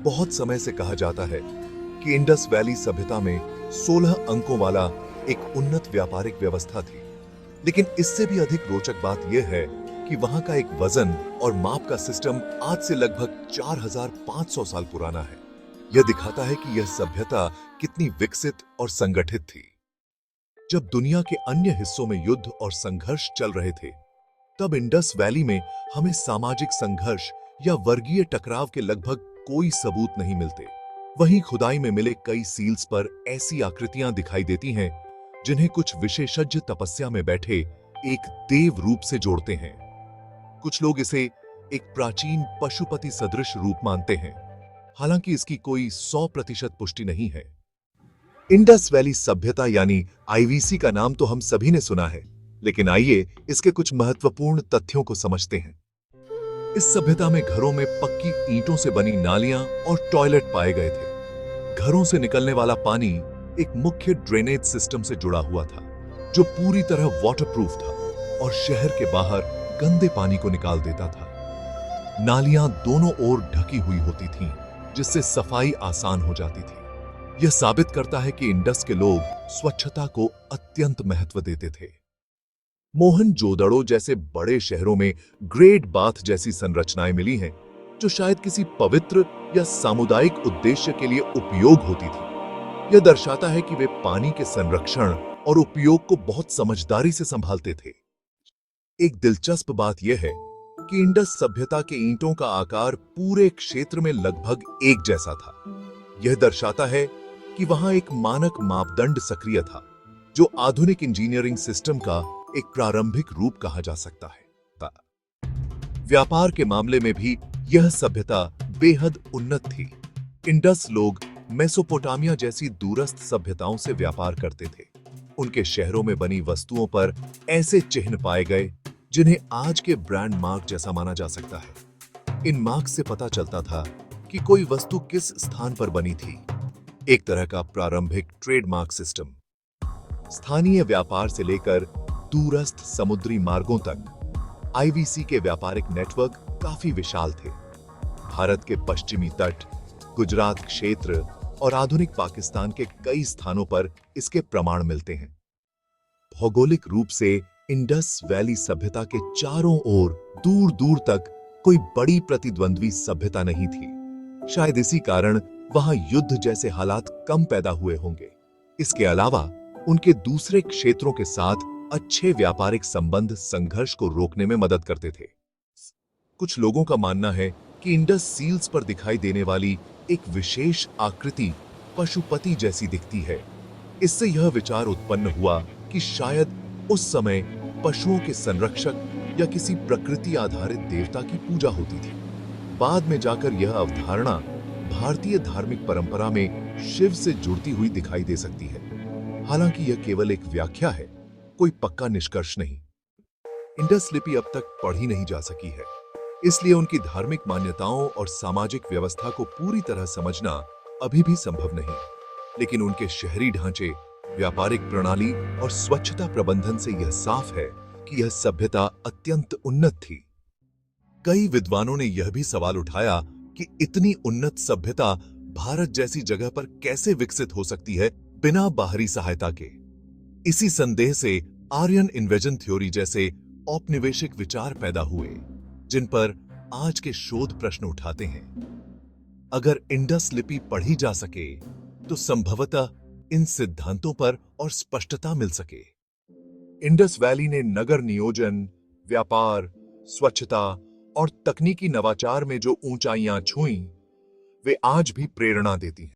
बहुत समय से कहा जाता है कि इंडस वैली सभ्यता में 16 अंकों वाला एक उन्नत व्यापारिक व्यवस्था थी। लेकिन इससे भी अधिक रोचक बात यह है कि वहां का एक वजन और माप का सिस्टम आज से लगभग 4500 साल पुराना है। यह दिखाता है कि यह सभ्यता कितनी विकसित और संगठित थी। जब दुनिया के अन्य हिस्सों में युद्ध और संघर्ष चल रहे थे, तब इंडस वैली में हमें सामाजिक संघर्ष या वर्गीय टकराव के लगभग कोई सबूत नहीं मिलते। वहीं खुदाई में मिले कई सील्स पर ऐसी आकृतियां दिखाई देती हैं जिन्हें कुछ विशेषज्ञ तपस्या में बैठे एक देव रूप से जोड़ते हैं। कुछ लोग इसे एक प्राचीन पशुपति सदृश रूप मानते हैं, हालांकि इसकी कोई 100% पुष्टि नहीं है। इंडस वैली सभ्यता यानी आईवीसी का नाम तो हम सभी ने सुना है, लेकिन आइए इसके कुछ महत्वपूर्ण तथ्यों को समझते हैं। इस सभ्यता में घरों में पक्की ईंटों से बनी नालियां और टॉयलेट पाए गए थे। घरों से निकलने वाला पानी एक मुख्य ड्रेनेज सिस्टम से जुड़ा हुआ था, जो पूरी तरह वाटरप्रूफ था और शहर के बाहर गंदे पानी को निकाल देता था। नालियां दोनों ओर ढकी हुई होती थीं, जिससे सफाई आसान हो जाती थी। यह साबित करता है कि इंडस के लोग स्वच्छता को अत्यंत महत्व देते थे। मोहनजोदड़ो जैसे बड़े शहरों में ग्रेट बाथ जैसी संरचनाएं मिली हैं, जो शायद किसी पवित्र या सामुदायिक उद्देश्य के लिए उपयोग होती थी। यह दर्शाता है कि वे पानी के संरक्षण और उपयोग को बहुत समझदारी से संभालते थे। एक दिलचस्प बात यह है कि इंडस सभ्यता के ईंटों का आकार पूरे क्षेत्र में लगभग एक जैसा था। यह दर्शाता है कि वहां एक मानक मापदंड सक्रिय था, जो आधुनिक इंजीनियरिंग सिस्टम का एक प्रारंभिक रूप कहा जा सकता है। व्यापार के मामले में भी यह सभ्यता बेहद उन्नत थी। इंडस लोग मेसोपोटामिया जैसी दूरस्थ सभ्यताओं से व्यापार करते थे। उनके शहरों में बनी वस्तुओं पर ऐसे चिन्ह पाए गए जिन्हें आज के ब्रांड मार्क जैसा माना जा सकता है। इन मार्क से पता चलता था कि कोई वस्तु किस स्थान पर बनी थी, एक तरह का प्रारंभिक ट्रेडमार्क सिस्टम। स्थानीय व्यापार से लेकर दूरस्थ समुद्री मार्गों तक आईवीसी के व्यापारिक नेटवर्क काफी विशाल थे। भारत के पश्चिमी तट, गुजरात क्षेत्र और आधुनिक पाकिस्तान के कई स्थानों पर इसके प्रमाण मिलते हैं। भौगोलिक रूप से इंडस वैली सभ्यता के चारों ओर दूर दूर तक कोई बड़ी प्रतिद्वंद्वी सभ्यता नहीं थी। शायद इसी कारण वहां युद्ध जैसे हालात कम पैदा हुए होंगे। इसके अलावा उनके दूसरे क्षेत्रों के साथ अच्छे व्यापारिक संबंध संघर्ष को रोकने में मदद करते थे। कुछ लोगों का मानना है कि इंडस सील्स पर दिखाई देने वाली एक विशेष आकृति पशुपति जैसी दिखती है। इससे यह विचार उत्पन्न हुआ कि शायद उस समय पशुओं के संरक्षक या किसी प्रकृति आधारित देवता की पूजा होती थी। बाद में जाकर यह अवधारणा भारतीय धार्मिक परंपरा में शिव से जुड़ती हुई दिखाई दे सकती है। हालांकि यह केवल एक व्याख्या है, कोई पक्का निष्कर्ष नहीं। इंडस लिपि अब तक पढ़ी नहीं जा सकी है, इसलिए उनकी धार्मिक मान्यताओं और सामाजिक व्यवस्था को पूरी तरह समझना अभी भी संभव नहीं। लेकिन उनके शहरी ढांचे, व्यापारिक प्रणाली और स्वच्छता प्रबंधन से यह साफ है कि यह सभ्यता अत्यंत उन्नत थी। कई विद्वानों ने यह भी सवाल उठाया कि इतनी उन्नत सभ्यता भारत जैसी जगह पर कैसे विकसित हो सकती है बिना बाहरी सहायता के। इसी संदेह से आर्यन इन्वेजन थ्योरी जैसे औपनिवेशिक विचार पैदा हुए, जिन पर आज के शोध प्रश्न उठाते हैं। अगर इंडस लिपि पढ़ी जा सके तो संभवतः इन सिद्धांतों पर और स्पष्टता मिल सके। इंडस वैली ने नगर नियोजन, व्यापार, स्वच्छता और तकनीकी नवाचार में जो ऊंचाइयां छुईं, वे आज भी प्रेरणा देती हैं।